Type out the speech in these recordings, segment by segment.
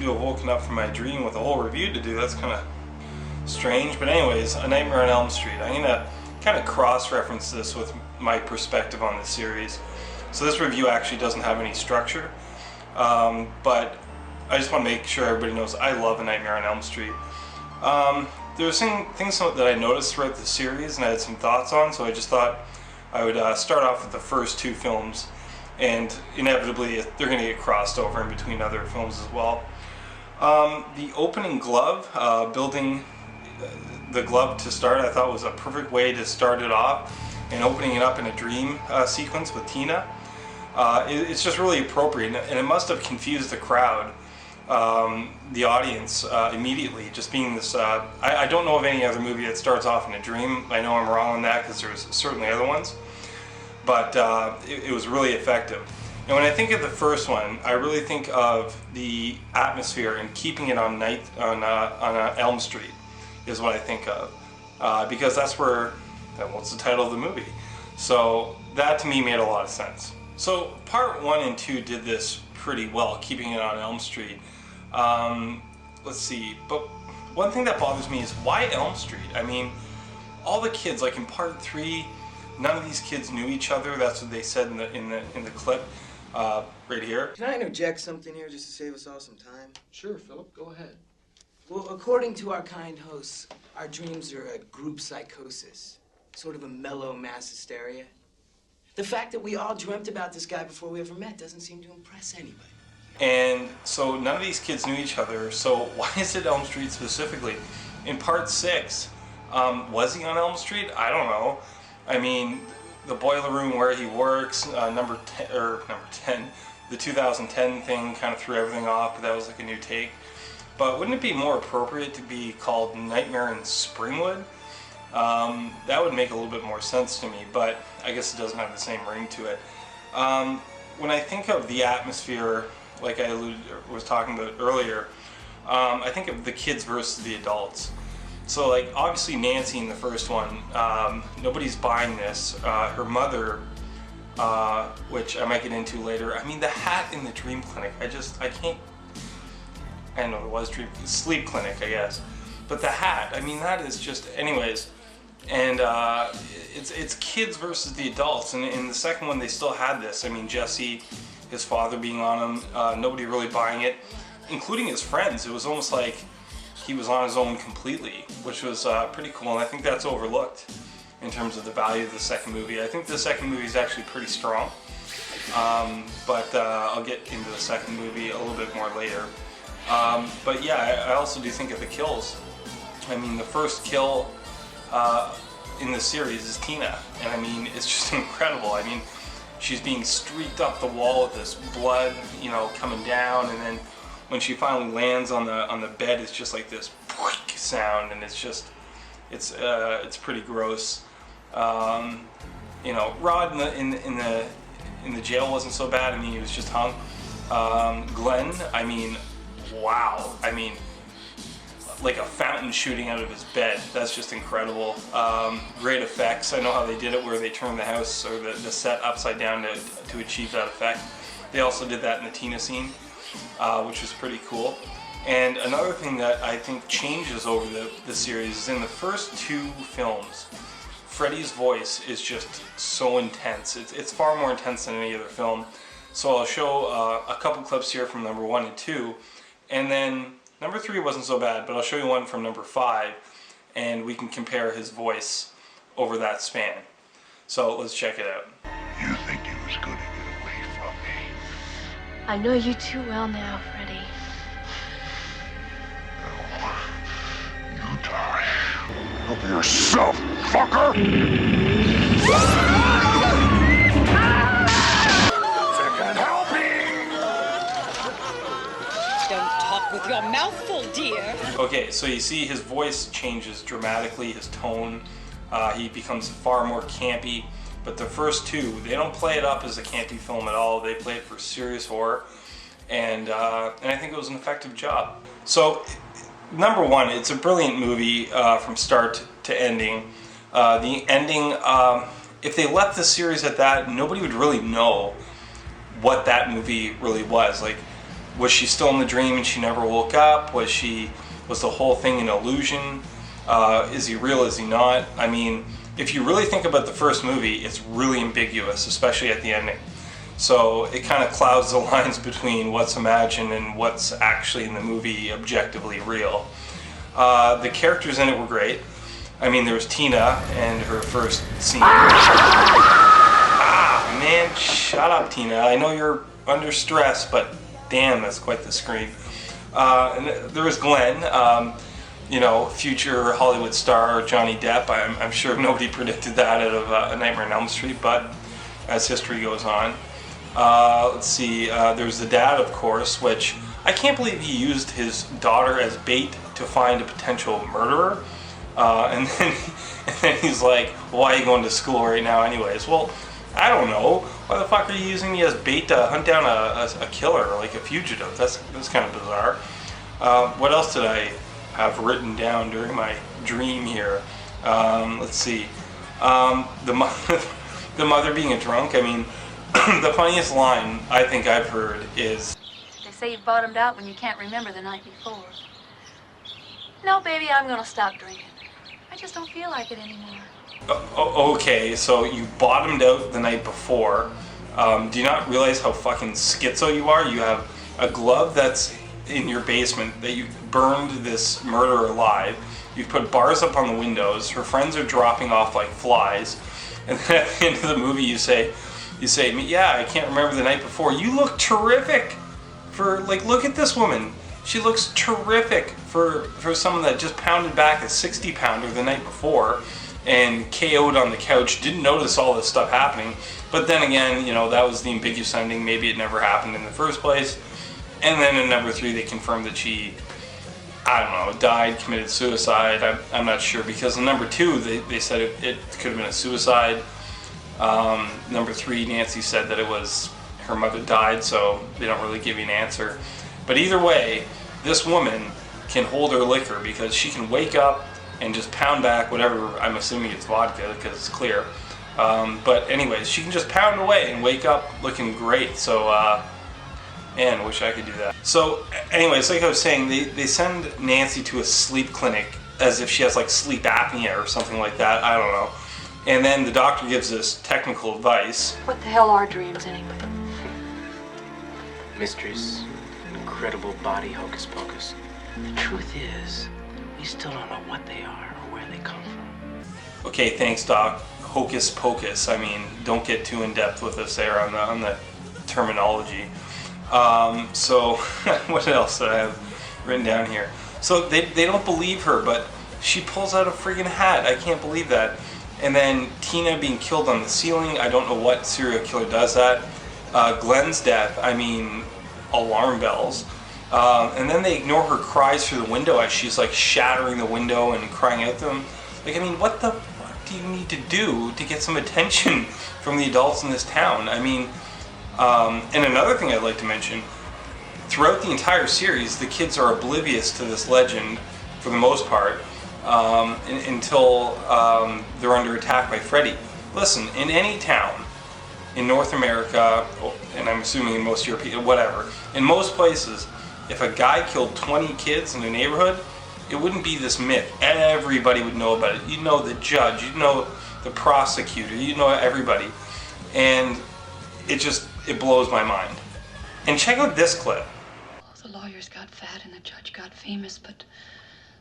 to have woken up from my dream with a whole review to do. That's kind of strange. But anyways, A Nightmare on Elm Street. I'm going to kind of cross-reference this with my perspective on the series. So this review actually doesn't have any structure, but I just want to make sure everybody knows I love A Nightmare on Elm Street. There were things that I noticed throughout the series and I had some thoughts on, so I just thought I would start off with the first two films, and inevitably they're going to get crossed over in between other films as well. The opening glove, building the glove to start, I thought was a perfect way to start it off, and opening it up in a dream sequence with Tina. It's just really appropriate, and it must have confused the crowd, the audience, immediately, just being this, I don't know of any other movie that starts off in a dream. I know I'm wrong on that because there's certainly other ones, but it was really effective. And when I think of the first one, I really think of the atmosphere and keeping it on Elm Street is what I think of, because that's where, what's the title of the movie? So that to me made a lot of sense. So part 1 and 2 did this pretty well, keeping it on Elm Street. Let's see, but one thing that bothers me is why Elm Street? I mean, all the kids, like in part 3, none of these kids knew each other. That's what they said in the clip right here. Can I interject something here just to save us all some time? Sure, Philip, go ahead. Well, according to our kind hosts, our dreams are a group psychosis, sort of a mellow mass hysteria. The fact that we all dreamt about this guy before we ever met doesn't seem to impress anybody. And so none of these kids knew each other, so why is it Elm Street specifically? In part 6, was he on Elm Street? I don't know. I mean, the boiler room where he works, number 10, the 2010 thing kind of threw everything off, but that was like a new take. But wouldn't it be more appropriate to be called Nightmare in Springwood? That would make a little bit more sense to me, but I guess it doesn't have the same ring to it. When I think of the atmosphere, like I was talking about earlier, I think of the kids versus the adults. So like obviously Nancy in the first one, nobody's buying this. Her mother, which I might get into later. I mean, the hat in the dream clinic, I can't, I know there was sleep clinic, I guess. But the hat, I mean, that is just, anyways. And it's kids versus the adults. And in the second one, they still had this. I mean, Jesse, his father being on him, nobody really buying it, including his friends. It was almost like he was on his own completely, which was pretty cool. And I think that's overlooked in terms of the value of the second movie. I think the second movie is actually pretty strong. But I'll get into the second movie a little bit more later. But yeah, I also do think of the kills. I mean, the first kill in the series is Tina, and I mean, it's just incredible. I mean, she's being streaked up the wall with this blood, you know, coming down, and then when she finally lands on the bed, it's just like this sound, and it's just, it's pretty gross. You know, Rod in the jail wasn't so bad. I mean, he was just hung. Glenn, I mean, wow. I mean, like a fountain shooting out of his bed. That's just incredible. Great effects. I know how they did it, where they turned the house or the set upside down to achieve that effect. They also did that in the Tina scene, which was pretty cool. And another thing that I think changes over the series is in the first two films, Freddy's voice is just so intense. It's far more intense than any other film. So I'll show a couple clips here from number 1 and 2, and then number 3 wasn't so bad, but I'll show you one from number 5, and we can compare his voice over that span. So let's check it out. You think you was gonna get away from me? I know you too well now, Freddy. You die. Help yourself, fucker! Second helping! Don't talk with your mouth full, dear. Okay, so you see his voice changes dramatically, his tone. He becomes far more campy. But the first two, they don't play it up as a campy film at all. They play it for serious horror. And I think it was an effective job. So, number 1, it's a brilliant movie from start to ending. The ending, if they left the series at that, nobody would really know what that movie really was. Like, Was she still in the dream and she never woke up? Was the whole thing an illusion? Is he real? Is he not? I mean, if you really think about the first movie, it's really ambiguous, especially at the ending. So it kind of clouds the lines between what's imagined and what's actually in the movie objectively real. The characters in it were great. I mean, there was Tina and her first scene. Ah, man, shut up, Tina. I know you're under stress, but damn, that's quite the scream. And there was Glenn, future Hollywood star Johnny Depp. I'm sure nobody predicted that out of A Nightmare on Elm Street, but as history goes on. Let's see, there's the dad, of course, which I can't believe he used his daughter as bait to find a potential murderer. And then he's like, why are you going to school right now anyways? Well, I don't know. Why the fuck are you using me as bait to hunt down a killer, like a fugitive? That's kind of bizarre. What else did I have written down during my dream here? Let's see. The mother being a drunk. I mean, the funniest line I think I've heard is, They say you bottomed out when you can't remember the night before. No, baby, I'm gonna stop drinking. I just don't feel like it anymore. Okay, so you bottomed out the night before. Do you not realize how fucking schizo you are? You have a glove that's in your basement that you burned this murderer alive. You've put bars up on the windows. Her friends are dropping off like flies. And then at the end of the movie you say, yeah, I can't remember the night before. You look terrific look at this woman. She looks terrific for someone that just pounded back a 60-pounder the night before and KO'd on the couch, didn't notice all this stuff happening. But then again, that was the ambiguous ending. Maybe it never happened in the first place. And then in number 3, they confirmed that she, I don't know, died, committed suicide. I'm not sure, because in number 2, they said it could have been a suicide. Number 3, Nancy said that it was her mother died, so they don't really give you an answer. But either way, this woman can hold her liquor because she can wake up and just pound back whatever, I'm assuming it's vodka because it's clear. But anyways, she can just pound away and wake up looking great. So, man, I wish I could do that. So anyways, like I was saying, they send Nancy to a sleep clinic as if she has like sleep apnea or something like that. I don't know. And then the doctor gives this technical advice. What the hell are dreams anyway? Mysteries, incredible body hocus pocus. The truth is, we still don't know what they are or where they come from. Okay, thanks, Doc. Hocus pocus. I mean, don't get too in depth with us there on the terminology. So what else did I have written down here? So they don't believe her, but she pulls out a friggin' hat. I can't believe that. And then Tina being killed on the ceiling. I don't know what serial killer does that. Glenn's death. I mean, alarm bells. And then they ignore her cries through the window as she's like shattering the window and crying out to them. Like, I mean, what the fuck do you need to do to get some attention from the adults in this town? I mean, and another thing I'd like to mention, throughout the entire series, the kids are oblivious to this legend for the most part, until they're under attack by Freddy. Listen, in any town, in North America, and I'm assuming in most European, whatever, in most places, if a guy killed 20 kids in a neighborhood, it wouldn't be this myth. Everybody would know about it. You'd know the judge, you'd know the prosecutor, you'd know everybody. And it blows my mind. And check out this clip. The lawyers got fat and the judge got famous, but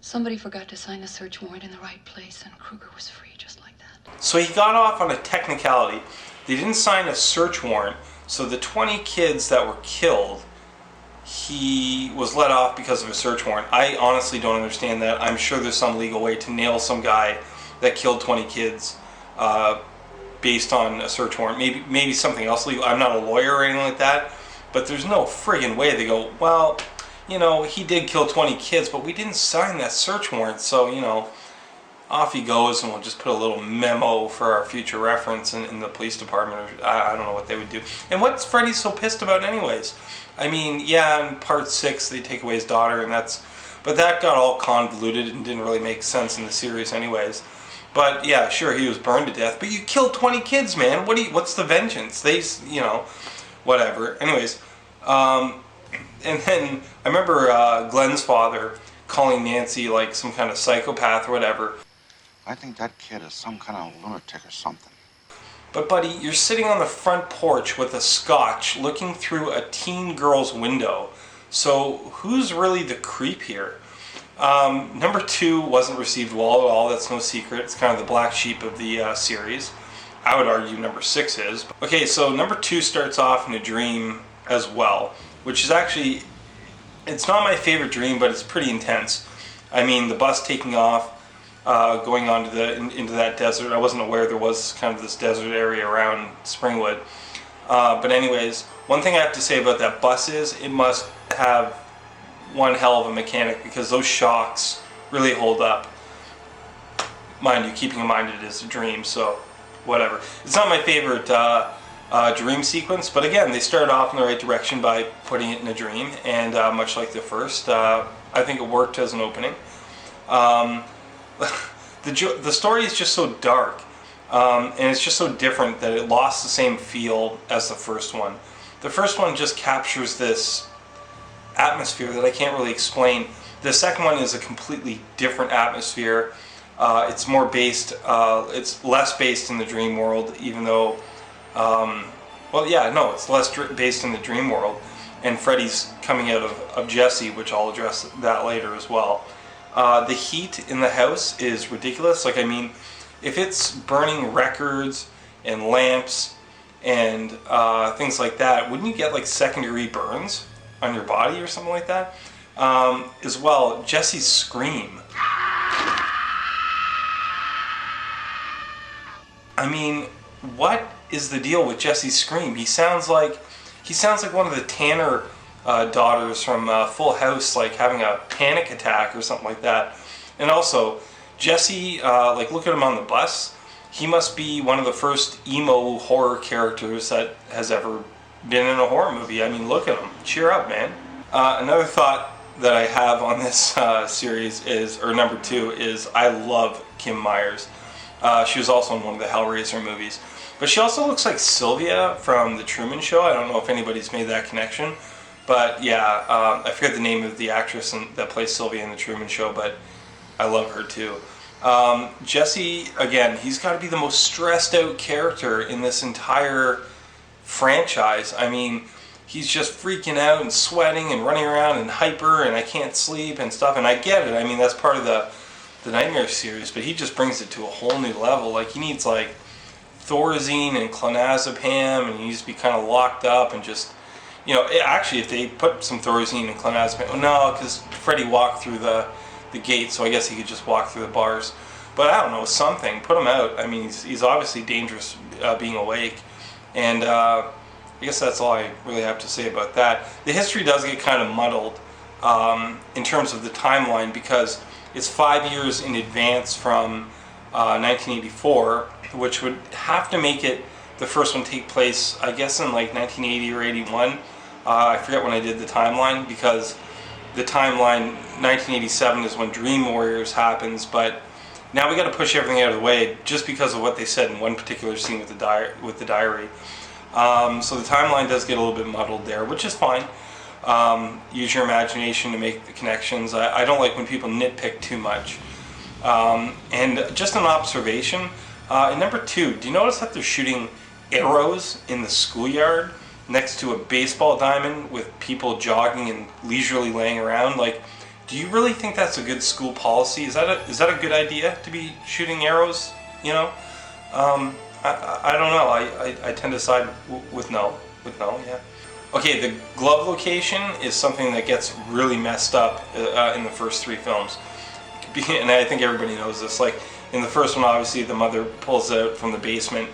somebody forgot to sign the search warrant in the right place, and Kruger was free just like that. So he got off on a technicality. They didn't sign a search warrant, so the 20 kids that were killed, he was let off because of a search warrant. I honestly don't understand that. I'm sure there's some legal way to nail some guy that killed 20 kids based on a search warrant. Maybe something else legal. I'm not a lawyer or anything like that, but there's no friggin' way they go, well, he did kill 20 kids, but we didn't sign that search warrant, so, off he goes, and we'll just put a little memo for our future reference in the police department. Or I don't know what they would do. And what's Freddy so pissed about anyways? I mean, yeah, in part 6 they take away his daughter, but that got all convoluted and didn't really make sense in the series anyways. But yeah, sure, he was burned to death, but you killed 20 kids, man. What's the vengeance? Whatever. Anyways, And then I remember Glenn's father calling Nancy like some kind of psychopath or whatever. I think that kid is some kind of lunatic or something. But buddy, you're sitting on the front porch with a scotch looking through a teen girl's window. So who's really the creep here? Number 2 wasn't received well at all. That's no secret. It's kind of the black sheep of the series. I would argue number 6 is. Okay, so number 2 starts off in a dream as well, which is actually, it's not my favorite dream, but it's pretty intense. I mean, the bus taking off, going on to into that desert. I wasn't aware there was kind of this desert area around Springwood. But anyways, one thing I have to say about that bus is it must have one hell of a mechanic, because those shocks really hold up. Mind you, keeping in mind it is a dream, so whatever. It's not my favorite dream sequence, but again, they started off in the right direction by putting it in a dream, and much like the first, I think it worked as an opening. The story is just so dark, and it's just so different that it lost the same feel as the first one. The first one just captures this atmosphere that I can't really explain. The second one is a completely different atmosphere. It's more based, it's less based in the dream world, even though, it's less based in the dream world. And Freddy's coming out of Jesse, which I'll address that later as well. The heat in the house is ridiculous. Like, I mean, if it's burning records and lamps and things like that, wouldn't you get like second-degree burns on your body or something like that? As well, Jesse's scream. I mean, what is the deal with Jesse's scream? He sounds like one of the Tanner daughters from Full House, like having a panic attack or something like that. And also, Jesse, look at him on the bus. He must be one of the first emo horror characters that has ever been in a horror movie. I mean, look at him. Cheer up, man. Another thought that I have on this series is, or number 2, is I love Kim Myers. She was also in one of the Hellraiser movies. But she also looks like Sylvia from The Truman Show. I don't know if anybody's made that connection. But yeah, I forget the name of the actress that plays Sylvia in The Truman Show, but I love her too. Jesse, again, he's got to be the most stressed out character in this entire franchise. I mean, he's just freaking out and sweating and running around and hyper and I can't sleep and stuff. And I get it. I mean, that's part of the Nightmare series, but he just brings it to a whole new level. Like, he needs like Thorazine and clonazepam, and he needs to be kind of locked up and just, actually, if they put some Thorazine and clonazepam, no, because Freddy walked through the gate, so I guess he could just walk through the bars. But I don't know, something, put him out. I mean, he's obviously dangerous being awake, and I guess that's all I really have to say about that. The history does get kind of muddled in terms of the timeline, because it's 5 years in advance from 1984, which would have to make it the first one take place, I guess, in like 1980 or 81. I forget when I did the timeline, because the timeline 1987 is when Dream Warriors happens, but now we got to push everything out of the way just because of what they said in one particular scene with the diary. So the timeline does get a little bit muddled there, which is fine. Use your imagination to make the connections. I don't like when people nitpick too much. And just an observation, in number 2, do you notice that they're shooting arrows in the schoolyard next to a baseball diamond with people jogging and leisurely laying around? Like, do you really think that's a good school policy? Is that a good idea to be shooting arrows? I don't know. I tend to side with no. Yeah. Okay, the glove location is something that gets really messed up in the first 3 films, and I think everybody knows this. Like, in the first one, obviously, the mother pulls it out from the basement,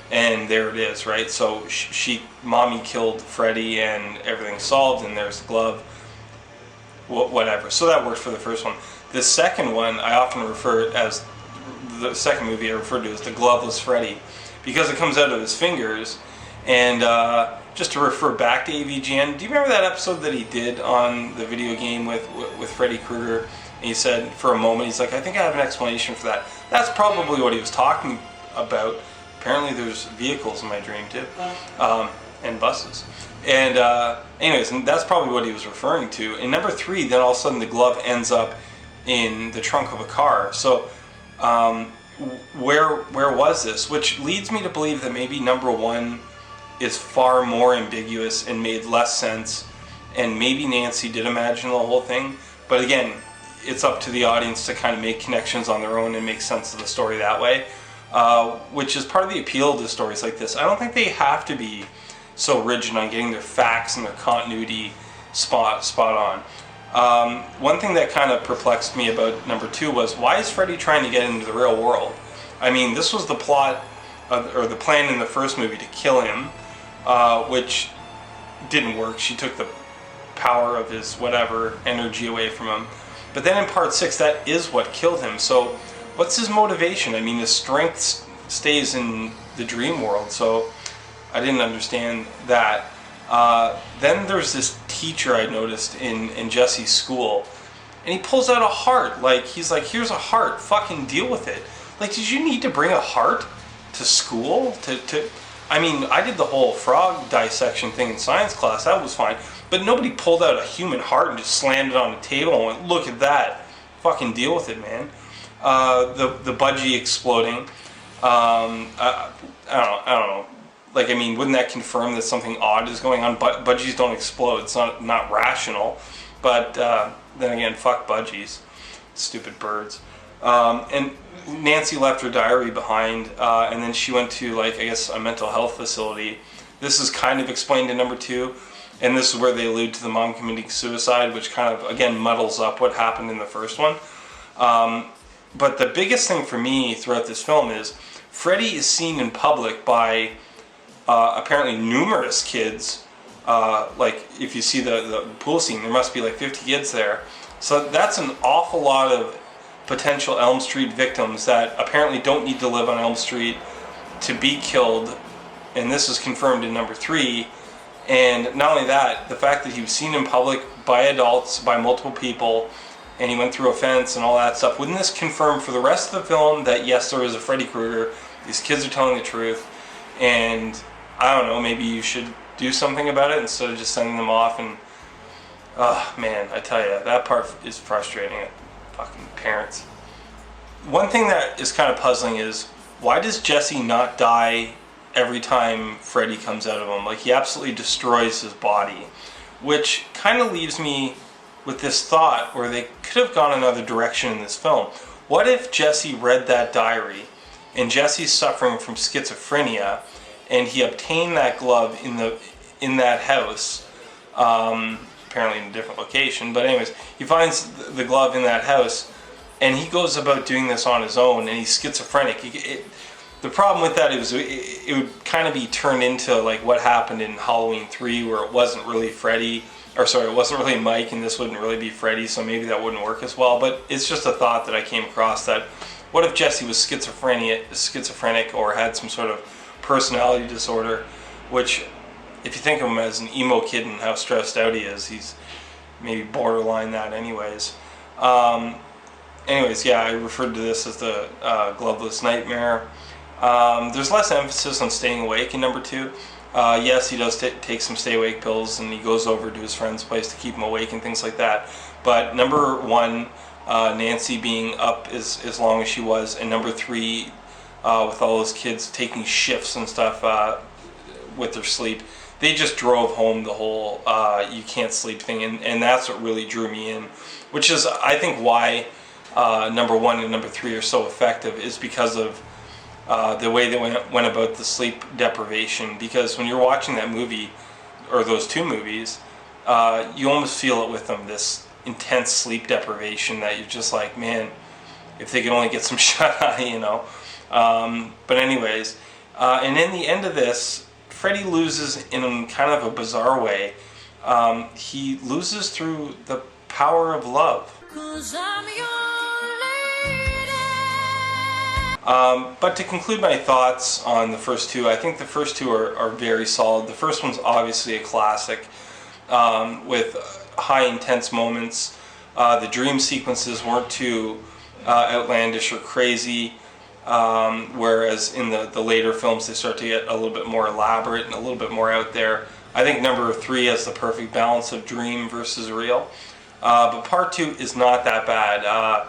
and there it is, right? So mommy killed Freddy, and everything's solved, and there's the glove. Whatever. So that worked for the first one. The second one, I often refer as the second movie I refer to as the Gloveless Freddy, because it comes out of his fingers. And just to refer back to AVGN, do you remember that episode that he did on the video game with Freddy Krueger? And he said, for a moment, he's like, I think I have an explanation for that. That's probably what he was talking about. Apparently there's vehicles in my dream too. and buses. And anyways, and that's probably what he was referring to. In number 3, then all of a sudden the glove ends up in the trunk of a car. So where was this? Which leads me to believe that maybe number 1 is far more ambiguous and made less sense, and maybe Nancy did imagine the whole thing. But again, it's up to the audience to kind of make connections on their own and make sense of the story that way, which is part of the appeal to stories like this. I don't think they have to be so rigid on getting their facts and their continuity spot on. One thing that kind of perplexed me about number 2 was, why is Freddy trying to get into the real world? I mean, this was the plot or the plan in the first movie, to kill him, which didn't work. She took the power of his whatever energy away from him. But then in part 6, that is what killed him. So what's his motivation? I mean, his strength stays in the dream world, so I didn't understand that. Then there's this teacher I noticed in Jesse's school, and he pulls out a heart. Like, he's like, here's a heart, fucking deal with it. Like, did you need to bring a heart to school? I mean, I did the whole frog dissection thing in science class, that was fine. But nobody pulled out a human heart and just slammed it on the table and went, look at that. Fucking deal with it, man. The budgie exploding. I don't know. Like, I mean, wouldn't that confirm that something odd is going on? Budgies don't explode. It's not rational. But then again, fuck budgies. Stupid birds. And Nancy left her diary behind, and then she went to, like, I guess, a mental health facility. This is kind of explained in number 2. And this is where they allude to the mom committing suicide, which kind of, again, muddles up what happened in the first one. But the biggest thing for me throughout this film is Freddy is seen in public by apparently numerous kids. Like, if you see the pool scene, there must be like 50 kids there. So that's an awful lot of potential Elm Street victims that apparently don't need to live on Elm Street to be killed. And this is confirmed in number 3. And not only that, the fact that he was seen in public by adults, by multiple people, and he went through a fence and all that stuff, wouldn't this confirm for the rest of the film that yes, there is a Freddy Krueger, these kids are telling the truth, and I don't know, maybe you should do something about it instead of just sending them off? And man, I tell you, that part is frustrating. Fucking parents. One thing that is kind of puzzling is, why does Jesse not die every time Freddy comes out of him? Like, he absolutely destroys his body, which kind of leaves me with this thought where they could have gone another direction in this film. What if Jesse read that diary, and Jesse's suffering from schizophrenia, and he obtained that glove in that house, apparently in a different location, but anyways, he finds the glove in that house, and he goes about doing this on his own, and he's schizophrenic. The problem with that is it would kind of be turned into like what happened in Halloween 3, where it wasn't really Freddy, it wasn't really Mike, and this wouldn't really be Freddy, so maybe that wouldn't work as well. But it's just a thought that I came across, that what if Jesse was schizophrenic or had some sort of personality disorder, which, if you think of him as an emo kid and how stressed out he is, he's maybe borderline that anyways. Anyways, yeah, I referred to this as the gloveless nightmare. There's less emphasis on staying awake in number 2. Yes, he does take some stay awake pills, and he goes over to his friend's place to keep him awake and things like that. But number 1, Nancy being up as long as she was, and number 3, with all those kids taking shifts and stuff with their sleep, they just drove home the whole you can't sleep thing, and that's what really drew me in, which is, I think, why number 1 and number 3 are so effective, is because of the way they went about the sleep deprivation. Because when you're watching that movie, or those 2 movies, you almost feel it with them, this intense sleep deprivation that you're just like, man, if they could only get some shut-eye, you know. But anyways, and in the end of this, Freddy loses in kind of a bizarre way. He loses through the power of love. 'Cause I'm your lady. But to conclude my thoughts on the first 2, I think the first 2 are very solid. The first one's obviously a classic, with high intense moments. The dream sequences weren't too outlandish or crazy. whereas in the later films they start to get a little bit more elaborate and a little bit more out there. I think number 3 has the perfect balance of dream versus real. But part 2 is not that bad.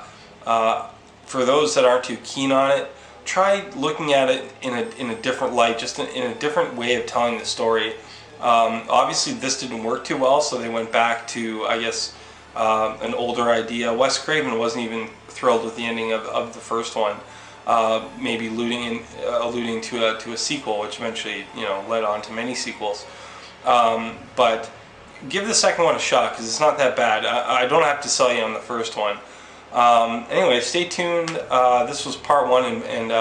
For those that aren't too keen on it, try looking at it in a different light, just in a different way of telling the story. Obviously this didn't work too well, so they went back to, I guess, an older idea. Wes Craven wasn't even thrilled with the ending of the first one, maybe alluding to a sequel, which eventually, led on to many sequels. But give the second one a shot, because it's not that bad. I don't have to sell you on the first one. Anyway, stay tuned. This was part 1, and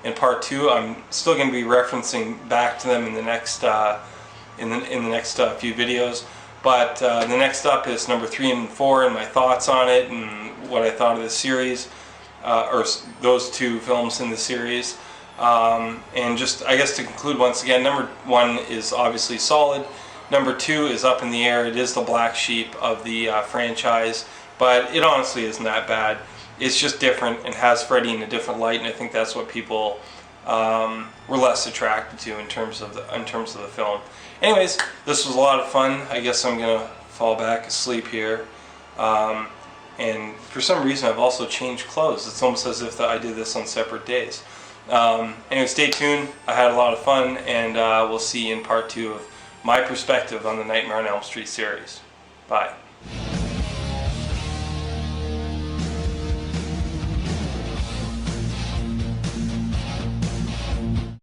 in part 2, I'm still going to be referencing back to them in the next few videos. But the next up is number 3 and 4, and my thoughts on it, and what I thought of the series, or those 2 films in the series. And just, I guess, to conclude once again, number 1 is obviously solid. Number 2 is up in the air. It is the black sheep of the franchise, but it honestly isn't that bad. It's just different and has Freddy in a different light, and I think that's what people were less attracted to in terms of the film. Anyways, this was a lot of fun. I guess I'm gonna fall back asleep here. And for some reason, I've also changed clothes. It's almost as if I did this on separate days. Anyway, stay tuned. I had a lot of fun, and we'll see you in part 2 of my perspective on the Nightmare on Elm Street series. Bye.